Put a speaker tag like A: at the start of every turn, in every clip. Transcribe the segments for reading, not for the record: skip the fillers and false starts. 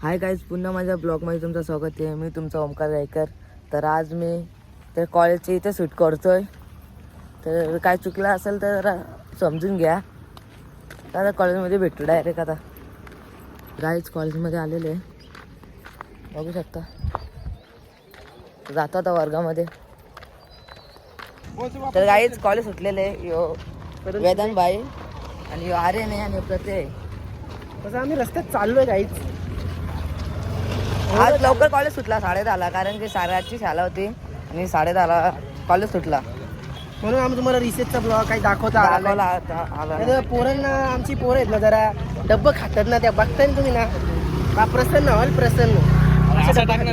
A: Hi guys, पुन्हा माझ्या ब्लॉगमध्ये तुमचं स्वागत आहे. मी तुमचा ओमकार गायकर. तर आज मी तर कॉलेजच्या इथे शूट करतोय. तर काय चुकलं असेल तर जरा समजून घ्या. आता कॉलेजमध्ये भेटतो डायरेक्ट. आता गाईज कॉलेजमध्ये आलेले आहे, बघू शकता. जातो आता वर्गामध्ये. तर गाईज कॉलेज सुटलेले आहे. यो वेदांत भाई आणि यो आर्यन आहे आणि प्रत्यय.
B: तसं आम्ही रस्त्यात चाललोय काहीच.
A: आज लवकर कॉलेज सुटला 10:30ला, कारण की 8:30ची शाळा होती आणि 10:30ला कॉलेज सुटला.
B: म्हणून आम्ही तुम्हाला रिसेटचा ब्लॉग काही दाखवता आला. पोरांना आमची पोरं आहेत ना, जरा डब्बं खातात ना, त्या बघताय ना तुम्ही ना. प्रसन्न व्हाल, प्रसन्न.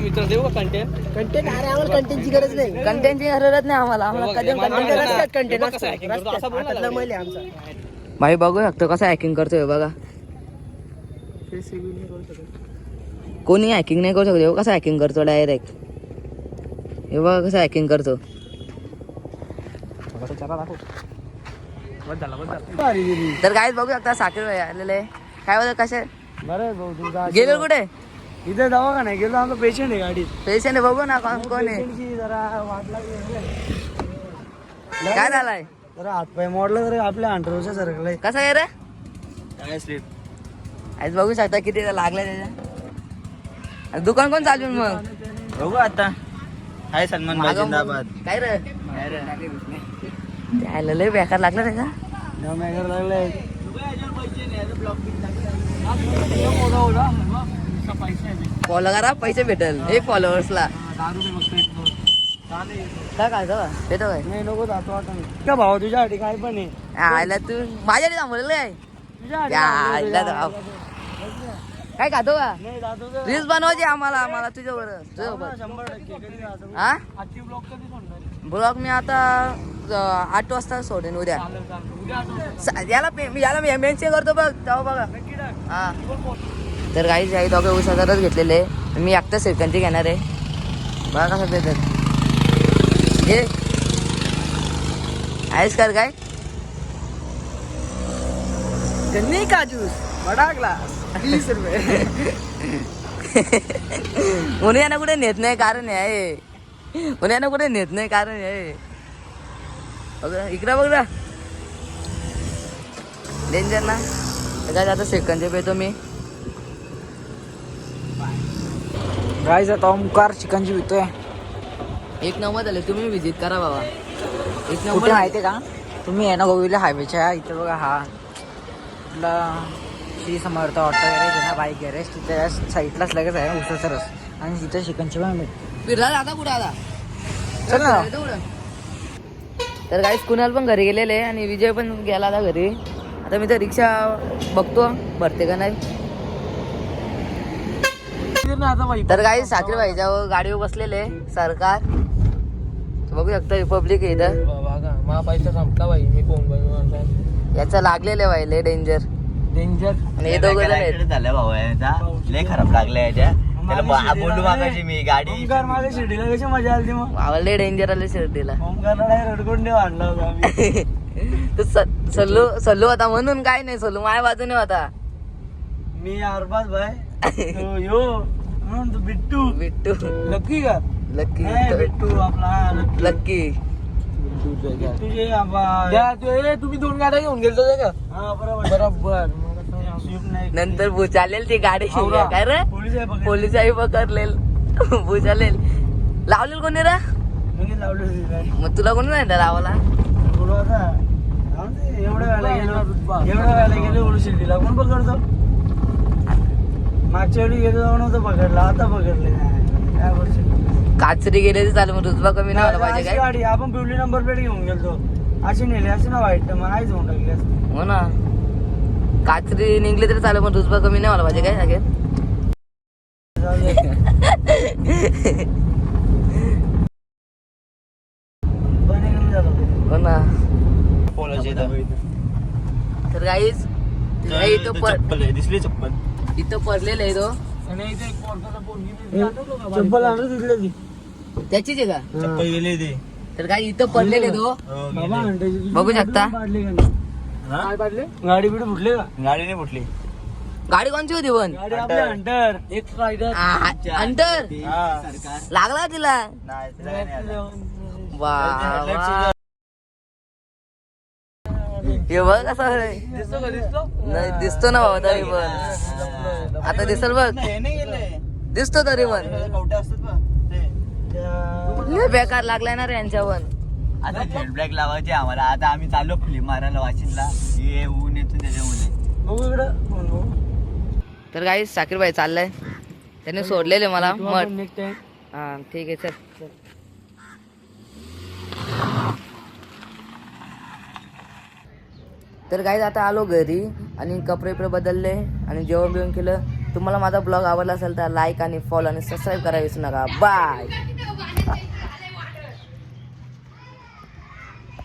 C: मित्र देऊ का कंटेंट?
B: कंटेंट अरे आम्हाला कंटेंटची गरज नाही.
A: कंटेंटची गरज नाही आम्हाला कधी
B: कंटेंट आमचा.
A: भाई बघू शकतो कसं हॅकिंग करतोय बघा. कोणी हॅकिंग नाही करू शकतो. कसं हॅकिंग करतो डायरेक्ट. हे बघा कसं हॅकिंग करतो. तर काहीच बघू शकता साखर भाई आलेले आहे. काय बोलत कसे
B: बरं भाऊ, तुमचा
A: गेलो कुठे?
B: इथे जावा का नाही गेलो. आमचा पेशंट आहे गाडीत.
A: पेशंट आहे, बघू ना कोण आहे.
B: जरा वाटला
A: काय झालाय?
B: जरा हातपाय मोडला तर आपल्या अंडरच्या सरकलाय.
A: कसं आहे रे?
C: काय स्लिप?
A: आज बघू शकता किती लागलाय त्याच्या. दुकान कोण चालू मग?
C: बघू आता. हाय सलमान भाई जिंदाबाद.
A: काय रे त्याला लय बेकार लागला त्याचा.
B: लागलाय.
A: फॉलो करा, पैसे भेटेल. एक फॉलोअर्सला काय काय येतो काय?
B: नाही नको जातो आता का भाऊ, तुझ्यासाठी काय पण आहे.
A: आयला तू माझ्यासाठी थांबवलेलं आहे. काय खातो का?
B: नाही जातो
A: रील्स बनवायची आम्हाला तुझ्यावर.
B: 100%
A: हा
B: आजची ब्लॉग कधी सोडणार?
A: ब्लॉग मी आता 8 वाजता सोडेन उद्या. याला मेन्शन करतो बघ तेव्हा बघा. हा तर काही आई दोघे उसाचारच घेतलेले. मी एकटा सेकंडची घेणार आहे. बघा कसं देतात. हे आयस कर काय
B: गन्ने का ज्यूस बडा ग्लास 20 रुपये.
A: म्हणून यांना कुठे नेत नाही कारण आहे. म्हणून यांना कुठे नेत नाही कारण आहे. बघ इकडं बघ ना डेंजर ना. काय आता सेकंडचे पेतो मी.
B: गाईज आता ओमकार चिकनची विकतोय.
A: 1 नंबर झाले. तुम्ही विजिट करा बाबा. 1
B: कुठे
A: नंबर
B: माहितीये का तुम्ही? आहे ना गोविला हायवेच्या इथे बघा. हा आपला श्री समर्थ ऑटो गॅरेज आहे ना, बाईक गॅरेज. तिथे साईडलाच लगेच आहे उसाचा रस. आणि तिथे चिकनची पण मिळते.
A: फिरला आता कुठं आता
B: चल ना.
A: तर काहीच कुणाल पण घरी गेलेले आणि विजय पण गेला आता घरी. आता मी तर रिक्षा बघतो भरते का नाही. तर काही साखरे भाईच्या गाडीवर बसलेले सरकार. बघू शकता पब्लिक आहे इथं.
B: मा पैसा संपला बाई. मी कोण
A: याचा लागलेले भाई लय डेंजर. आणि हे दोघं जण आहेत.
C: झालं भाऊ याचा लय खराब लागलाय याच्या. त्याला बोलू मागायची मी गाडी.
B: ओमकार माझ्या शिर्डीला कशी मजा आली मग.
A: आम्हाला लय डेंजर आले शिर्डीला.
B: ओमकारला रडकुंडे वाढला होता आम्ही.
A: तू सल्लू होता म्हणून काय नाही. सल्लू माझ्या बाजूने होता.
B: मी अरबाज भाई तो यो म्हणून तू बिट्टू लक्की का
A: लक्की
B: नाही बिट्टू आपला
A: लक्की.
B: तुझे तुम्ही 2 गाड्या घेऊन गेलतो का? हा बरोबर.
A: नंतर भुचालेल ती गाडी
B: आवरा.
A: काय रे पोलिसाही पकडलेल. भुचालेल लावलेल कोणी रे? मग तुला कोणी नाही लावाला?
B: एवढ्या वेळेला गेलो शिर्डीला कोण पकडतो? मागच्या वेळी गेलो जाऊन होतं पकडला. आता पकडले काय वर्षी
A: काचरी गेले तर चालेल. मग रुतबा कमी नाही व्हायला पाहिजे काय?
B: गाडी आपण पिवळी नंबर प्लेट घेऊन गेलतो. अशी नेली अशी ना वाईट मग आईच होऊन टाकली असते.
A: हो ना. काचरी निघली तरी चालेल पण रुतबा कमी नाही व्हायला पाहिजे काय सगळ्यात. हो ना. तर काहीच
C: दिसली चप्पल
A: इथं पडलेलं आहे तो.
B: चप्पल आणलं तिथलं ती
A: त्याचीच आहे का?
C: चप्पल गेली ती.
A: तर काही इथं पडलेले तो बघू शकता.
B: गाडी बिडी फुटले का?
C: गाडी नाही फुटली.
A: गाडी कोणची होती पण
C: हंटर एक रायडर
A: अंटर लागला का तिला वा वा. हे बघ कसं आहे. नाही दिसतो ना बाबा तरी पण आता दिसल बघ दिसतो तरी पण लय बेकार लागलाय ना रे यांच्यावर.
C: आता जेट ब्रेक लावायचे आम्हाला. आता आम्ही चाललो फिल्म मारायला वाशिंदला. हे ऊन येतो त्याच्यामुळे.
A: तर काही साकीरबाई चाललंय त्याने सोडलेले मला मठ. हा ठीक आहे चल. तर काही आता आलो घरी आणि कपडे बदलले आणि जेवण बिवण केलं. तुम्हाला माझा ब्लॉग आवडला असेल तर लाईक आणि फॉलो आणि सबस्क्राईब करायला विसरू नका. बाय.